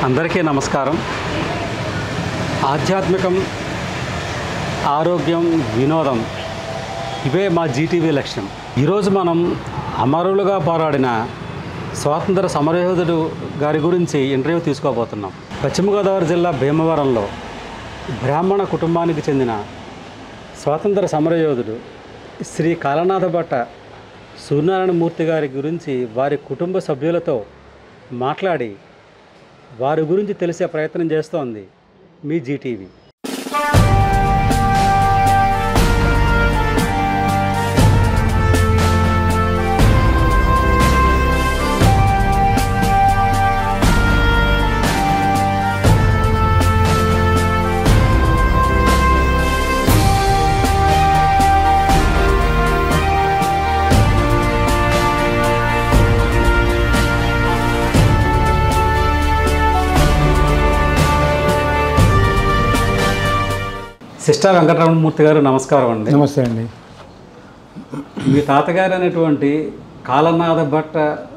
అందరికీ నమస్కారం. ఆధ్యాత్మికం, ఆరోగ్యం, వినోదం ఇవే మా జీటీవీ లక్ష్యం. ఈరోజు మనం అమరులుగా పోరాడిన స్వాతంత్ర సమరయోధుడు గారి గురించి ఇంటర్వ్యూ తీసుకోబోతున్నాం. పశ్చిమ గోదావరి జిల్లా భీమవరంలో బ్రాహ్మణ కుటుంబానికి చెందిన స్వాతంత్ర సమరయోధుడు శ్రీ కాళనాథ భట్ట సూర్యనారాయణమూర్తి గారి గురించి వారి కుటుంబ సభ్యులతో మాట్లాడి వారి గురించి తెలిసే ప్రయత్నం చేస్తోంది మీ జీటీవీ. సిస్టర్ వెంకటరమణమూర్తి గారు నమస్కారం అండి. నమస్తే అండి. మీ తాతగారు అనేటువంటి కాళనాథ భట్ట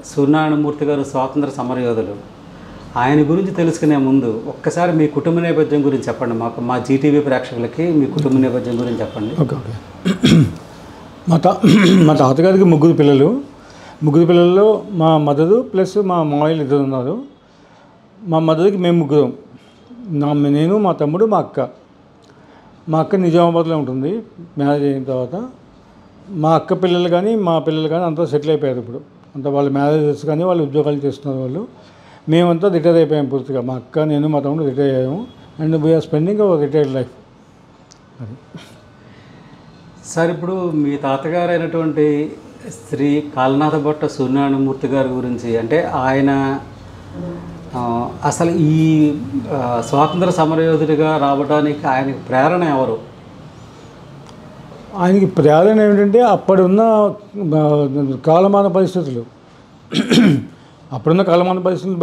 సూర్యనారాయణమూర్తి గారు స్వాతంత్ర సమరయోధులు. ఆయన గురించి తెలుసుకునే ముందు ఒక్కసారి మీ కుటుంబ నేపథ్యం గురించి చెప్పండి. మా జీటీవీ ప్రేక్షకులకి మీ కుటుంబ నేపథ్యం గురించి చెప్పండి. ఓకే. మా తాతగారికి ముగ్గురు పిల్లల్లో మా మదరు ప్లస్ మా మామయ్యలు ఇద్దరు ఉన్నారు. మా మదర్కి మేము ముగ్గురం, నేను, మా తమ్ముడు, మా అక్క. మా అక్క నిజామాబాద్లో ఉంటుంది. మ్యారేజ్ అయిన తర్వాత మా అక్క పిల్లలు కానీ మా పిల్లలు కానీ అంతా సెటిల్ అయిపోయారు. ఇప్పుడు అంతా వాళ్ళ మ్యారేజెస్ కానీ వాళ్ళు ఉద్యోగాలు చేస్తున్నారు. వాళ్ళు మేమంతా రిటైర్ అయిపోయాము పూర్తిగా. మా అక్క, నేను, మా తమ్ముడు రిటైర్ అయ్యాము. And we are spending our retired life. అది సార్, ఇప్పుడు మీ తాతగారు అయినటువంటి శ్రీ కాళనాథ భట్ట సూర్యనారాయణమూర్తి గారి గురించి అంటే ఆయన అసలు ఈ స్వాతంత్ర సమరయోధుడిగా రావడానికి ఆయనకి ప్రేరణ ఎవరు? ఆయనకి ప్రేరణ ఏమిటంటే అప్పుడున్న కాలమాన పరిస్థితులు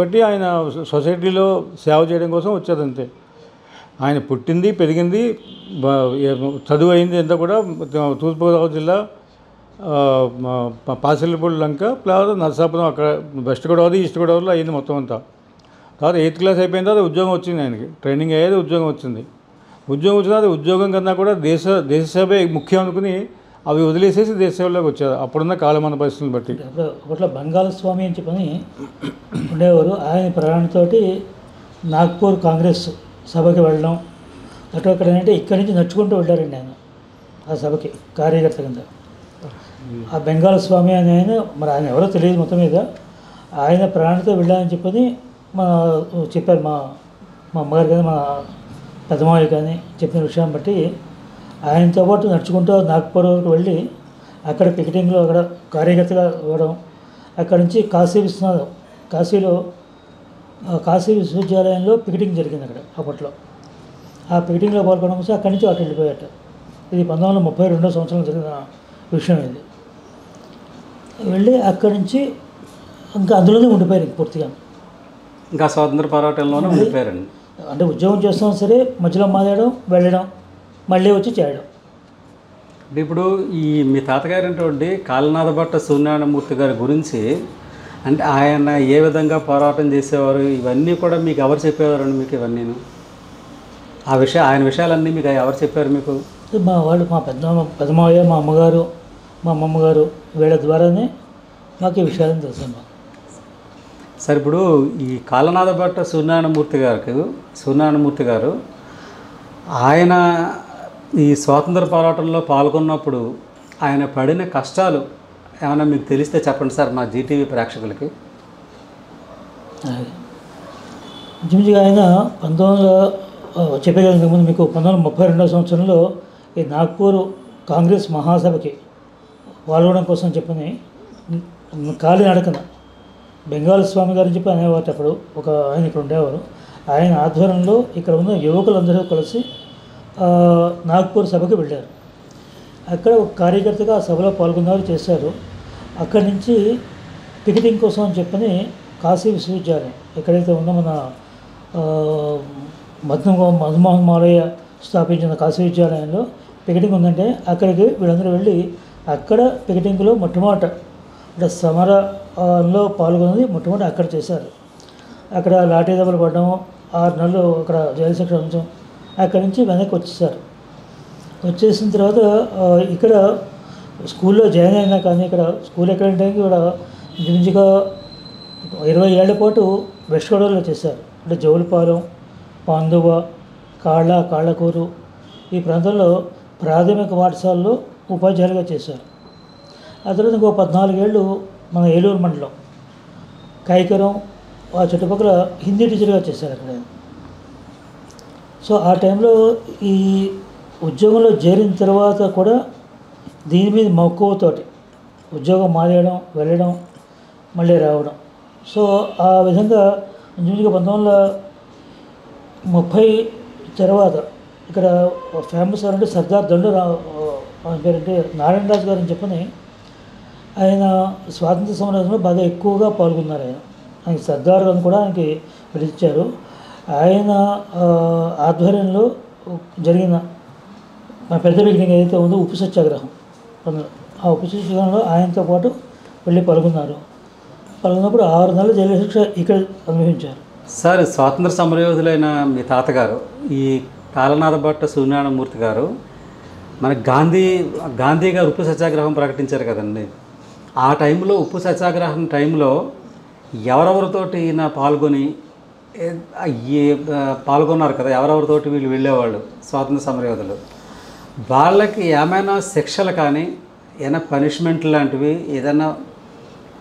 బట్టి ఆయన సొసైటీలో సేవ చేయడం కోసం వచ్చారంతే. ఆయన పుట్టింది, పెరిగింది, చదువు అయింది అంతా కూడా తూర్పుగోదావరి జిల్లా పాసిలిపూడి లంక ప్లస్ నరసాపురం, అక్కడ వెస్ట్ గోదావరి, ఈస్ట్ గోదావరిలో అయింది మొత్తం అంతా. తర్వాత 8th క్లాస్ అయిపోయిన తర్వాత ఉద్యోగం వచ్చింది ఆయనకి. ట్రైనింగ్ అయ్యేది, ఉద్యోగం వచ్చింది. ఉద్యోగం కన్నా కూడా దేశ సేవే ముఖ్యం అనుకుని అవి వదిలేసేసి దేశ సేవలోకి వచ్చారు అప్పుడున్న కాలమాన పరిస్థితులను బట్టి. అప్పట్లో బంగాళ స్వామి అని చెప్పని ఉండేవారు. ఆయన ప్రేరణతోటి నాగ్పూర్ కాంగ్రెస్ సభకి వెళ్ళడం అక్కడ ఏంటంటే ఇక్కడి నుంచి నడుచుకుంటూ వెళ్ళారండి ఆయన ఆ సభకి కార్యకర్త కింద. ఆ బెంగాళ స్వామి అని మరి ఆయన ఎవరో తెలియదు. మొత్తం మీద ఆయన ప్రేరణతో వెళ్ళాలని చెప్పని చెప్పారు మా అమ్మగారు కానీ మా పెద్దమావి కానీ చెప్పిన విషయాన్ని బట్టి ఆయనతో పాటు నడుచుకుంటూ నాగ్పూర్ వరకు వెళ్ళి అక్కడ పికెటింగ్లో అక్కడ కార్యకర్తగా ఇవ్వడం. అక్కడి నుంచి కాశీలో కాశీ విశ్వవిద్యాలయంలో పికెటింగ్ జరిగింది అక్కడ అప్పట్లో. ఆ పికెటింగ్లో పాల్గొనడం కోసం అక్కడి నుంచి అటు వెళ్ళిపోయాట. ఇది 1932 సంవత్సరంలో జరిగిన విషయం. ఇది వెళ్ళి అక్కడి నుంచి ఇంకా అందులోనే ఉండిపోయారు పూర్తిగా. ఇంకా స్వాతంత్ర పోరాటంలోనే ఉండిపోయారండి. అంటే ఉద్యోగం చేస్తాం సరే మధ్యలో మానేయడం, వెళ్ళడం, మళ్ళీ వచ్చి చేయడం. అంటే ఇప్పుడు ఈ మీ తాతగారు అనేటువంటి కాళనాథ భట్ట సూర్యనారాయణమూర్తి గారి గురించి అంటే ఆయన ఏ విధంగా పోరాటం చేసేవారు ఇవన్నీ కూడా మీకు ఎవరు చెప్పేవారండి? మీకు ఇవన్నీ ఆయన విషయాలన్నీ మీకు ఎవరు చెప్పారు? మీకు మా వాళ్ళు, మా పెద్దమావయ్య, మా అమ్మగారు, మా అమ్మమ్మగారు, వీళ్ళ ద్వారానే మాకు ఈ విషయాలను తెలుసు. సరే, ఇప్పుడు ఈ కాళనాథ భట్ట సూర్యనారాయణమూర్తి గారు ఆయన ఈ స్వాతంత్ర పోరాటంలో పాల్గొన్నప్పుడు ఆయన పడిన కష్టాలు ఏమైనా మీకు తెలిస్తే చెప్పండి సార్ మా జీటీవీ ప్రేక్షకులకి. ఇంచుమించుగా ఆయన చెప్పగలిగిన ముందు మీకు 1932 సంవత్సరంలో ఈ నాగ్పూర్ కాంగ్రెస్ మహాసభకి పాల్గొనడం కోసం చెప్పని కాలినడకన బెంగాల్ స్వామి గారు చెప్పి అనేవారు. అప్పుడు ఆయన ఇక్కడ ఉండేవారు. ఆయన ఆధ్వర్యంలో ఇక్కడ ఉన్న యువకులందరూ కలిసి నాగ్పూర్ సభకి వెళ్ళారు. అక్కడ ఒక కార్యకర్తగా ఆ సభలో పాల్గొన్నారు, చేశారు. అక్కడి నుంచి పికెటింగ్ కోసం అని చెప్పని కాశీ విశ్వవిద్యాలయం ఎక్కడైతే ఉందో మన మధుమోహన్ మాలయ్య స్థాపించిన కాశీ విద్యాలయంలో పికెటింగ్ ఉందంటే అక్కడికి వీళ్ళందరూ వెళ్ళి అక్కడ పికెటింగ్లో మొట్టమొదట అంటే సమరంలో పాల్గొన్నది మొట్టమొదటి అక్కడ చేశారు. అక్కడ లాఠీ దెబ్బలు పడడం, 6 నెలలు అక్కడ జైలు శిక్ష ఉంచడం. అక్కడి నుంచి వెనక్కి వచ్చేసారు. వచ్చేసిన తర్వాత ఇక్కడ స్కూల్లో జాయిన్ అయినా కానీ ఇక్కడ స్కూల్ ఎక్కడంటే కూడా ఇంచుమించుగా 20 ఏళ్ల పాటు వెస్ట్ గోదావరిలో చేశారు. అంటే జౌలిపాలెం, పాందువ, కాళ్ళకూరు ఈ ప్రాంతంలో ప్రాథమిక పాఠశాలలో ఉపాధ్యాయులుగా చేశారు. ఆ తర్వాత ఇంకో 14 ఏళ్ళు మన ఏలూరు మండలం కైకరం ఆ చుట్టుపక్కల హిందీ టీచర్గా చేశారు అక్కడ. సో ఆ టైంలో ఈ ఉద్యోగంలో చేరిన తర్వాత కూడా దీని మీద మక్కువతోటి ఉద్యోగం మానేయడం, వెళ్ళడం, మళ్ళీ రావడం. సో ఆ విధంగా ఇంచుమించుగా 1930 తర్వాత ఇక్కడ ఫేమస్ అంటే సర్దార్ దండు ఆయన పేరంటే నారాయణరాజు గారు అని చెప్పని ఆయన స్వాతంత్ర సమరంలో బాగా ఎక్కువగా పాల్గొన్నారు. ఆయన సర్దార్ అని కూడా ఆయనకి పిలిచారు. ఆయన ఆధ్వర్యంలో జరిగిన పెద్ద బిగినింగ్ ఏదైతే ఉందో ఉప్పు సత్యాగ్రహం, ఆ ఉప్పు సత్యాగ్రహంలో ఆయనతో పాటు వెళ్ళి పాల్గొన్నప్పుడు 6 నెలల జైలు శిక్ష ఇక్కడ అనుభవించారు. సార్, స్వాతంత్ర సమరయోధులైన మీ తాతగారు ఈ కాలనాథ భట్ట సూర్యనారాయణమూర్తి గారు మన గాంధీ గారు ఉప్పు సత్యాగ్రహం ప్రకటించారు కదండి. ఆ టైంలో ఉప్పు సత్యాగ్రహం టైంలో ఎవరెవరితోటి ఈయన పాల్గొన్నారు కదా, ఎవరెవరితోటి వీళ్ళు వెళ్ళేవాళ్ళు స్వాతంత్ర సమరయోధులు, వాళ్ళకి ఏమైనా శిక్షలు కానీ ఏమైనా పనిష్మెంట్ లాంటివి ఏదైనా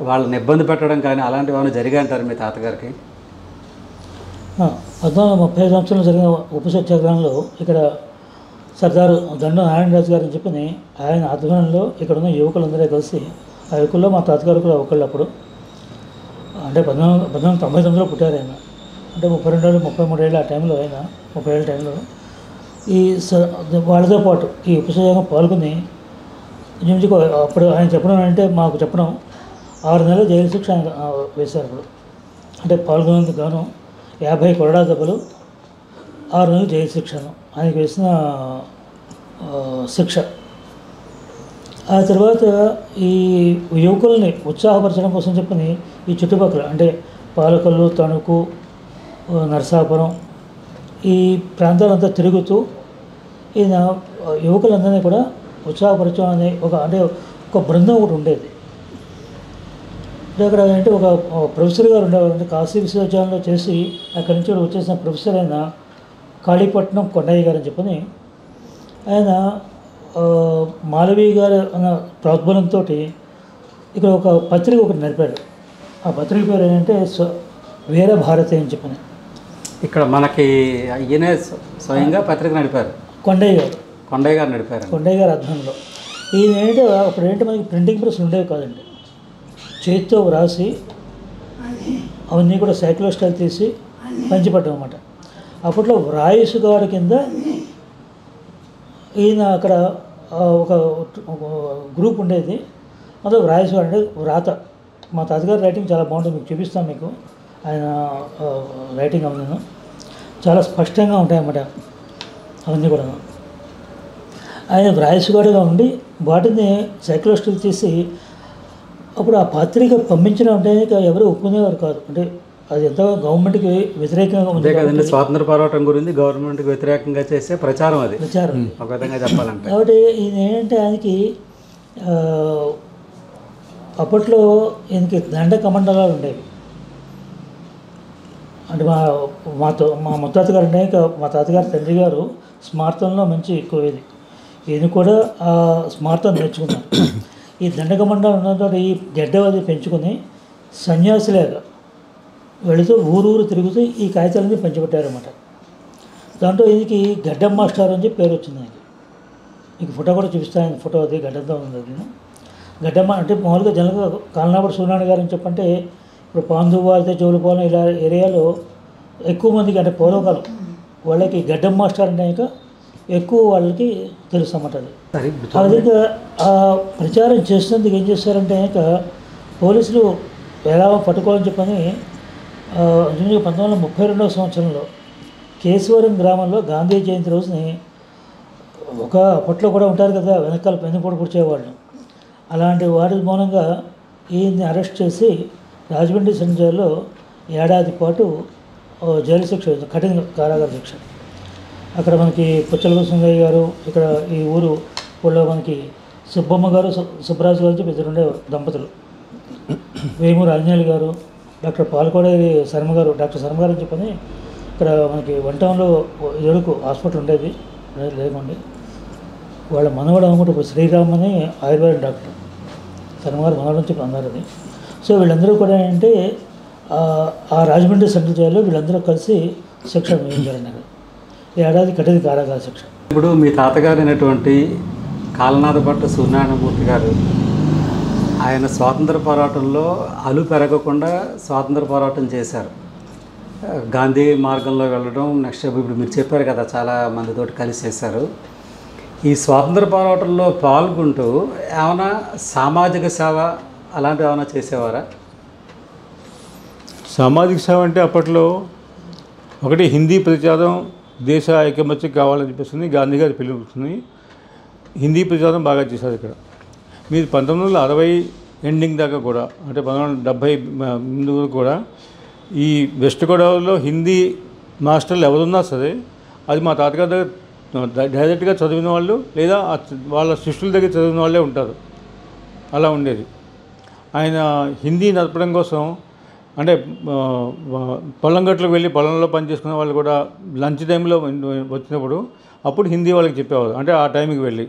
వాళ్ళని ఇబ్బంది పెట్టడం కానీ అలాంటివి ఏమైనా జరిగాయంటారు మీ తాతగారికి? 1930 సంవత్సరంలో జరిగిన ఉప్పు సత్యాగ్రహంలో ఇక్కడ సర్దారు దండు నారాయణరాజు గారు అని చెప్పి ఆయన ఆధ్వర్యంలో ఇక్కడ ఉన్న యువకులందరూ కలిసి, ఆ యువకుల్లో మా తాతగారు కూడా ఒకళ్ళు అప్పుడు అంటే 1999లో పుట్టారు ఆయన. అంటే 32 ఏళ్ళు 33 ఏళ్ళు ఆ టైంలో ఆయన 30 ఏళ్ళ టైంలో ఈ వాళ్ళతో పాటు ఈ ఉప్పు సత్యాగ్రహం పాల్గొని ఇంచుమించుకు అప్పుడు ఆయన చెప్పడం అంటే మాకు చెప్పడం 6 నెలల జైలు శిక్ష ఆయన వేశారు. అప్పుడు అంటే పాల్గొనేందుకు గాను 50 కొరడా దెబ్బలు, 6 నెలలు జైలు శిక్షను ఆయనకు వేసిన శిక్ష. ఆ తర్వాత ఈ యువకుల్ని ఉత్సాహపరచడం కోసం చెప్పని ఈ చుట్టుపక్కల అంటే పాలకొల్లు, తణుకు, నరసాపురం ఈ ప్రాంతాలంతా తిరుగుతూ ఈయన యువకులందరినీ కూడా ఉత్సాహపరచడం అనే ఒక బృందం ఒకటి ఉండేది. అక్కడ అంటే ఒక ప్రొఫెసర్ గారు ఉండేవారు. అంటే కాశీ విశ్వవిద్యాలయంలో చేసి అక్కడి నుంచి వచ్చేసిన ప్రొఫెసర్ అయిన కాళీపట్నం కొండయ్య గారు అని చెప్పని ఆయన మాలవీ గారు అన్న ప్రోద్బలంతో ఇక్కడ ఒక పత్రిక ఒకటి నడిపాడు. ఆ పత్రిక పేరు ఏంటంటే వీర భారతి అని చెప్పని. ఇక్కడ మనకి ఈయనే స్వయంగా పత్రిక నడిపారు. కొండయ్య గారు నడిపారు. కొండయ్య గారు ఆధ్వర్యంలో ఈయన ఏంటంటే అప్పుడు మనకి ప్రింటింగ్ ప్రెస్ ఉండేవి కాదండి. చేతితో వ్రాసి అవన్నీ కూడా సైకిల్ స్టైల్ తీసి పంచిపడ్డం అన్నమాట. అప్పట్లో వ్రాయిసు గారి కింద ఈయన అక్కడ ఒక గ్రూప్ ఉండేది. మొదలు వ్రాయిసు గారు అంటే వ్రాత. మా తాతగారి రైటింగ్ చాలా బాగుంటుంది, మీకు చూపిస్తాను. మీకు ఆయన రైటింగ్ అవన్నీ చాలా స్పష్టంగా ఉంటాయన్నమాట. అవన్నీ కూడా ఆయన వ్రాయిసుగాడుగా ఉండి వాటిని సైకిల్ స్టైల్ తీసి అప్పుడు ఆ పత్రిక పంపించడం అంటే ఎవరు ఒప్పుకునేవారు కాదు. అంటే అది ఎంత గవర్నమెంట్కి వ్యతిరేకంగా ఉంది కదండి. స్వాతంత్ర పోరాటం గురించి గవర్నమెంట్కి వ్యతిరేకంగా చేసే ప్రచారం ఒక విధంగా చెప్పాలంటే. కాబట్టి ఈయన ఏంటంటే ఆయనకి అప్పట్లో ఈయనకి దండ కమండలాలు ఉండేవి. అంటే మా ముత్తాత గారు అంటే మా తాతగారి తండ్రి గారు స్మార్తంలో మంచి ఎక్కువ ఇది. ఈయన కూడా ఆ స్మార్తం నేర్చుకున్నారు. ఈ దండకమండలం ఉన్నతో ఈ గడ్డవది పెంచుకొని సన్యాసిలాగా వెళుతూ ఊరూరు తిరుగుతూ ఈ కాగితాలన్నీ పంచిపెట్టారన్నమాట. దాంట్లో ఈయనకి గడ్డం మాస్టర్ అని చెప్పి పేరు వచ్చింది. ఆయనకి మీకు ఫోటో కూడా చూపిస్తాను. ఆయన ఫోటో అది గడ్డంతో ఉంది. అది గడ్డమ్మ అంటే మామూలుగా జనరల్గా కాలనాపడి సూర్యనారాయణ గారు అని చెప్పంటే ఇప్పుడు పాందువ అయితే జోలుపాలెం ఇలా ఏరియాలో ఎక్కువ మందికి అంటే పూర్వకాలం వాళ్ళకి గడ్డం మాస్టర్ అంటే ఇంకా ఎక్కువ వాళ్ళకి తెలుసు అన్నమాట. అది ఆ విధంగా ఆ ప్రచారం చేసినందుకు ఏం చేస్తారంటే ఇంకా పోలీసులు ఎలా పట్టుకోవాలని చెప్పని 1932 సంవత్సరంలో కేశవరం గ్రామంలో గాంధీ జయంతి రోజుని అప్పట్లో కూడా ఉంటారు కదా వెనకాల పెన్నుపొడి పుడిచేవాళ్ళు, అలాంటి వారి మూలంగా ఈయన్ని అరెస్ట్ చేసి రాజమండ్రి సెంట్రల్లో ఏడాది పాటు జైలు శిక్ష కఠిన కారాగార శిక్ష. అక్కడ మనకి పుచ్చల సుందయ్య గారు, ఇక్కడ ఈ ఊళ్ళో మనకి సుబ్బమ్మ గారు, సుబ్బరాజు గారు చెప్పి ఇద్దరు ఉండేవారు దంపతులు. వేమూరు ఆంజనేయులు గారు, డాక్టర్ పాలకోడేరి శర్మ గారు, డాక్టర్ శర్మ గారు అని చెప్పని ఇక్కడ మనకి వన్ టౌన్లో ఎరుకు హాస్పిటల్ ఉండేది లేకుండి. వాళ్ళ మనవడు అనుకుంటే ఇప్పుడు శ్రీరామ్ అని ఆయుర్వేద డాక్టర్ శర్మ గారు మనవడు అని చెప్పి అన్నారు అది. సో వీళ్ళందరూ కూడా ఏంటంటే ఆ రాజమండ్రి సెంట్రల్ జైల్లో వీళ్ళందరూ కలిసి శిక్ష వేయించారండి. అక్కడ ఏడాది కఠిన కారాగార శిక్ష. ఇప్పుడు మీ తాతగారు అయినటువంటి కాలనాథ భట్ట సూర్యనారాయణమూర్తి గారు ఆయన స్వాతంత్ర పోరాటంలో అలు పెరగకుండా స్వాతంత్ర పోరాటం చేశారు. గాంధీ మార్గంలో వెళ్ళడం, నెక్స్ట్ ఇప్పుడు మీరు చెప్పారు కదా చాలా మందితోటి కలిసి చేశారు. ఈ స్వాతంత్ర పోరాటంలో పాల్గొంటూ ఏమైనా సామాజిక సేవ అలాంటివి ఏమైనా చేసేవారా? సామాజిక సేవ అంటే అప్పట్లో ఒకటి హిందీ ప్రచారం, దేశ ఐకమత్యం కావాలని చెప్పేసి గాంధీ గారి పిలుపుని హిందీ ప్రచారం బాగా చేశారు. ఇక్కడ మీరు 1960 ఎండింగ్ దాకా కూడా, అంటే 1970 ముందు కూడా ఈ వెస్ట్ గోదావరిలో హిందీ మాస్టర్లు ఎవరున్నా సరే అది మా తాతగారి దగ్గర డైరెక్ట్గా చదివిన వాళ్ళు లేదా వాళ్ళ శిష్యుల దగ్గర చదివిన వాళ్ళే ఉంటారు. అలా ఉండేది. ఆయన హిందీ నడపడం కోసం అంటే పొలం గట్లకు వెళ్ళి పొలంలో పనిచేసుకునే వాళ్ళు కూడా లంచ్ టైంలో వచ్చినప్పుడు అప్పుడు హిందీ వాళ్ళకి చెప్పేవారు. అంటే ఆ టైంకి వెళ్ళి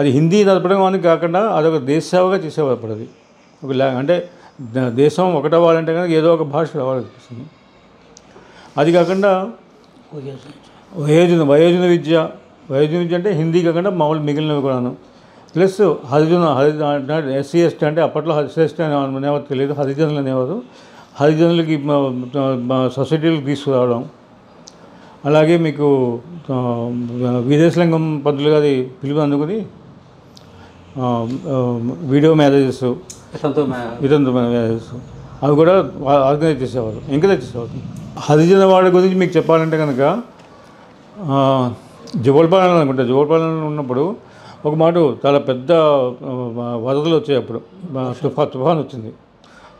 అది హిందీ నడపడం అని కాకుండా అదొక దేశ సేవగా చేసేవారు. అప్పుడు అది ఒక అంటే దేశం ఒకటవ్వాలంటే కనుక ఏదో ఒక భాష రావాలనిపిస్తుంది. అది కాకుండా వయోజన విద్య అంటే హిందీ కాకుండా మామూలు మిగిలినవి కూడాను. ప్లస్ హరిజన ఎస్సీ ఎస్టీ అంటే అప్పట్లో ఎస్సీ అనేవారు తెలియదు, హరిజనులు అనేవారు. హరిజనులకి సొసైటీలకు తీసుకురావడం. అలాగే మీకు విదేశలింగం పంతులు గారి పిలుపు అందుకుని వీడియో మ్యారేజెస్, వితంతు మ్యారేజెస్ అవి కూడా ఆర్గనైజ్ చేసేవారు, ఎంకరేజ్ చేసేవారు. హరిజన వాడి గురించి మీకు చెప్పాలంటే కనుక జోగులపాలెంలో అనుకుంటా, జోగులపాలెంలో ఉన్నప్పుడు ఒక మాట చాలా పెద్ద వరదలు వచ్చాయి. అప్పుడు తుఫాన్ వచ్చింది.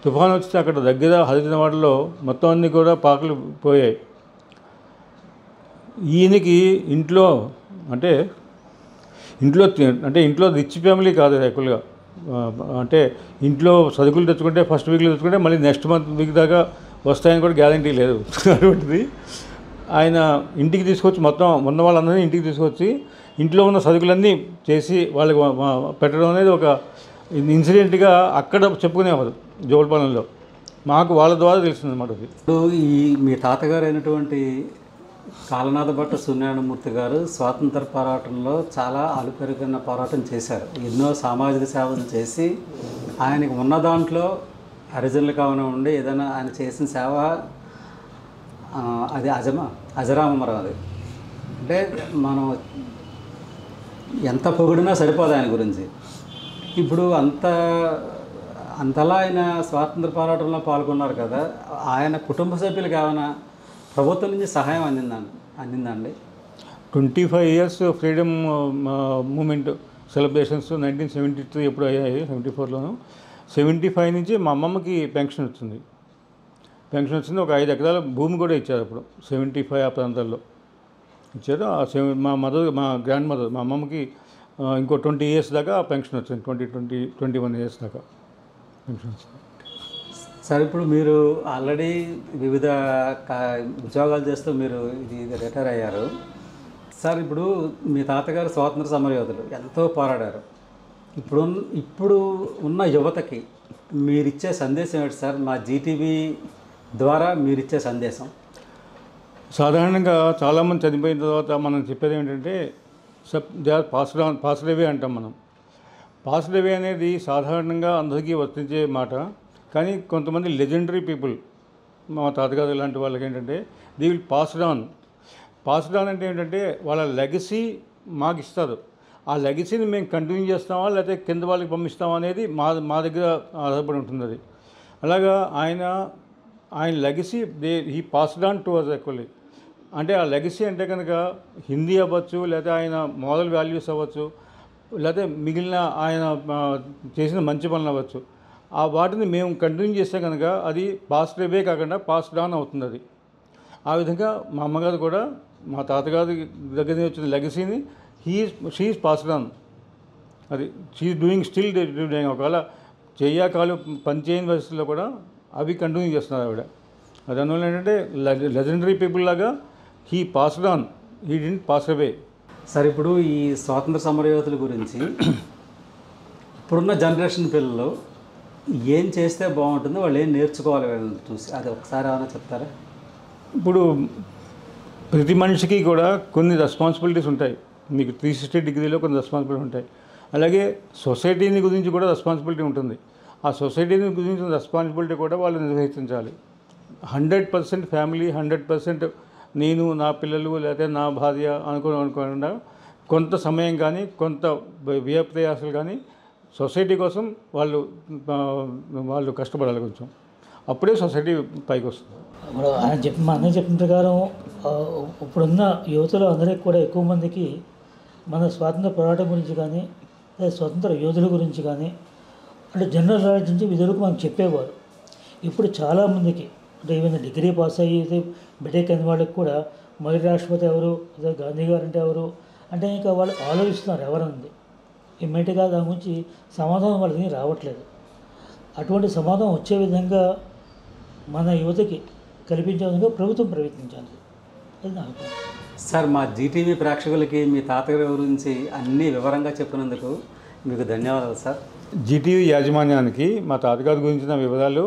తుఫాన్ వస్తే అక్కడ దగ్గర హరిజనవాడలో మొత్తం అన్నీ కూడా పాకలు పోయాయి. ఈయనకి ఇంట్లో రిచ్ ఫ్యామిలీ కాదు యాక్చువల్గా. అంటే ఇంట్లో సరుకులు తెచ్చుకుంటే ఫస్ట్ వీక్లో తెచ్చుకుంటే మళ్ళీ నెక్స్ట్ వీక్ దాకా వస్తాయని కూడా గ్యారంటీ లేదు. అటువంటిది ఆయన ఇంటికి తీసుకొచ్చి మొత్తం ఉన్న వాళ్ళందరినీ ఇంటికి తీసుకొచ్చి ఇంట్లో ఉన్న సరుకులన్నీ చేసి వాళ్ళకి పెట్టడం అనేది ఒక ఇన్సిడెంట్గా అక్కడ చెప్పుకునేవారు జోగులపాలెంలో. మాకు వాళ్ళ ద్వారా తెలిసిందన్నమాట. ఇప్పుడు మీ తాతగారు అయినటువంటి కాలనాథ భట్ట సూర్యనారాయణమూర్తి గారు స్వాతంత్ర పోరాటంలో చాలా అలుపెరుగైన పోరాటం చేశారు. ఎన్నో సామాజిక సేవలు చేసి ఆయనకు ఉన్న దాంట్లో హరిజనులు కావనివ్వండి ఏదైనా ఆయన చేసిన సేవ అది అజరామరం. అది అంటే మనం ఎంత పొగిడినా సరిపోదు ఆయన గురించి. ఇప్పుడు అంతలా ఆయన స్వాతంత్ర పోరాటంలో పాల్గొన్నారు కదా, ఆయన కుటుంబ సభ్యులకు ఏమైనా ప్రభుత్వం నుంచి సహాయం అందిందండి? 25 years ఫ్రీడమ్ మూమెంట్ సెలబ్రేషన్స్ 1973 ఎప్పుడు అయ్యాయి, 74లోను. 75 నుంచి మా అమ్మమ్మకి పెన్షన్ వచ్చింది. ఒక 5 ఎకరాల భూమి కూడా ఇచ్చారు అప్పుడు. 75 ఆ ప్రాంతాల్లో ఇచ్చారు. మా గ్రాండ్ మదర్ మా అమ్మమ్మకి ఇంకో 20 years దాకా పెన్షన్ వచ్చింది. 21 years దాకా పెన్షన్ వచ్చింది. సార్ ఇప్పుడు మీరు ఆల్రెడీ వివిధ ఉద్యోగాలు చేస్తూ మీరు ఇది రిటైర్ అయ్యారు. సార్ ఇప్పుడు మీ తాతగారు స్వాతంత్ర సమరయోధులు, ఎంతో పోరాడారు. ఇప్పుడు ఉన్న యువతకి మీరిచ్చే సందేశం ఏంటి సార్? మా జీటీవీ ద్వారా మీరిచ్చే సందేశం. సాధారణంగా చాలామంది చనిపోయిన తర్వాత మనం చెప్పేది ఏంటంటే దే ఆర్ పాస్డ్ అవే అంటాం మనం. పాస్డ్ అవే అనేది సాధారణంగా అందరికీ వర్తించే మాట. కానీ కొంతమంది లెజెండరీ పీపుల్, మా తాతగారు ఇలాంటి వాళ్ళకి ఏంటంటే దే విల్ పాస్డ్ ఆన్ అంటే ఏంటంటే వాళ్ళ లెగసీ మాకు ఇస్తారు. ఆ లెగసీని మేము కంటిన్యూ చేస్తామా లేకపోతే కింద వాళ్ళకి పంపిస్తామా అనేది మా దగ్గర ఆధారపడి ఉంటుంది. అది అలాగా ఆయన legacy he passed on to us actually. అంటే ఆ లెగసీ అంటే కనుక హిందీ అవ్వచ్చు, లేకపోతే ఆయన మోరల్ వాల్యూస్ అవ్వచ్చు, లేకపోతే మిగిలిన ఆయన చేసిన మంచి పనులు అవ్వచ్చు. ఆ వాటిని మేము కంటిన్యూ చేస్తే కనుక అది పాస్డ్ అవే కాకుండా పాస్డ్ ఆన్ అవుతుంది. అది ఆ విధంగా మా అమ్మగారు కూడా మా తాతగారి దగ్గర నుంచి వచ్చిన లెగసీని షీఈస్ పాస్డ్ ఆన్. అది షీఈస్ డూయింగ్ స్టిల్ డూయింగ్. ఒకవేళ కాలు పనిచేయని పరిస్థితుల్లో కూడా అవి కంటిన్యూ చేస్తున్నారు ఆవిడ. అది అందువల్ల ఏంటంటే లెజెండరీ పీపుల్ లాగా he passed on, he didn't pass away. Sir ఇప్పుడు ఈ స్వాతంత్ర సమరయోధుల గురించి ఇప్పుడున్న జనరేషన్ పిల్లలు ఏం చేస్తే బాగుంటుందో వాళ్ళు ఏం నేర్చుకోవాలి వీళ్ళని చూసి, అది ఒకసారి ఏమైనా చెప్తారా? ఇప్పుడు ప్రతి మనిషికి కూడా కొన్ని రెస్పాన్సిబిలిటీస్ ఉంటాయి. మీకు 360 డిగ్రీలో కొన్ని రెస్పాన్సిబిలిటీ ఉంటాయి. అలాగే సొసైటీని గురించి కూడా రెస్పాన్సిబిలిటీ ఉంటుంది. ఆ సొసైటీని గురించి రెస్పాన్సిబిలిటీ కూడా వాళ్ళు నిర్వహించాలి. 100% ఫ్యామిలీ, 100% నేను, నా పిల్లలు, లేకపోతే నా భార్య అనుకోకుండా కొంత సమయం కానీ కొంత వ్యయ ప్రయాసాలు కానీ సొసైటీ కోసం వాళ్ళు కష్టపడాలి కొంచెం. అప్పుడే సొసైటీ పైకి వస్తుంది. ఇప్పుడు మా అన్నయ్య చెప్పిన ప్రకారం ఇప్పుడున్న యువతలో అందరికీ కూడా ఎక్కువ మందికి మన స్వాతంత్ర పోరాటం గురించి కానీ లేదా స్వతంత్ర యోధుల గురించి కానీ అంటే జనరల్ నాలెడ్జ్ నుంచి ఇదివరకు మనకు చెప్పేవారు. ఇప్పుడు చాలామందికి అంటే ఈవెన్ డిగ్రీ పాస్ అయ్యి బీటెక్ అయిన వాళ్ళకి కూడా మొదటి రాష్ట్రపతి ఎవరు, లేదా గాంధీ గారు అంటే ఎవరు అంటే ఇంకా వాళ్ళు ఆలోచిస్తున్నారు ఎవరంది. ఇమ్మీడియట్గా దాని గురించి సమాధానం వాళ్ళకి రావట్లేదు. అటువంటి సమాధానం వచ్చే విధంగా మన యువతకి కల్పించే విధంగా ప్రభుత్వం ప్రయత్నించాలి. అది నా అభిప్రాయం. సార్, మా జీటీవీ ప్రేక్షకులకి మీ తాతగారి గురించి అన్నీ వివరంగా చెప్పినందుకు మీకు ధన్యవాదాలు సార్. జీటీవీ యాజమాన్యానికి మా తాతగారి గురించిన వివరాలు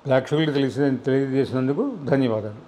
ప్రేక్షకులకు తెలియజేసినందుకు ధన్యవాదాలు.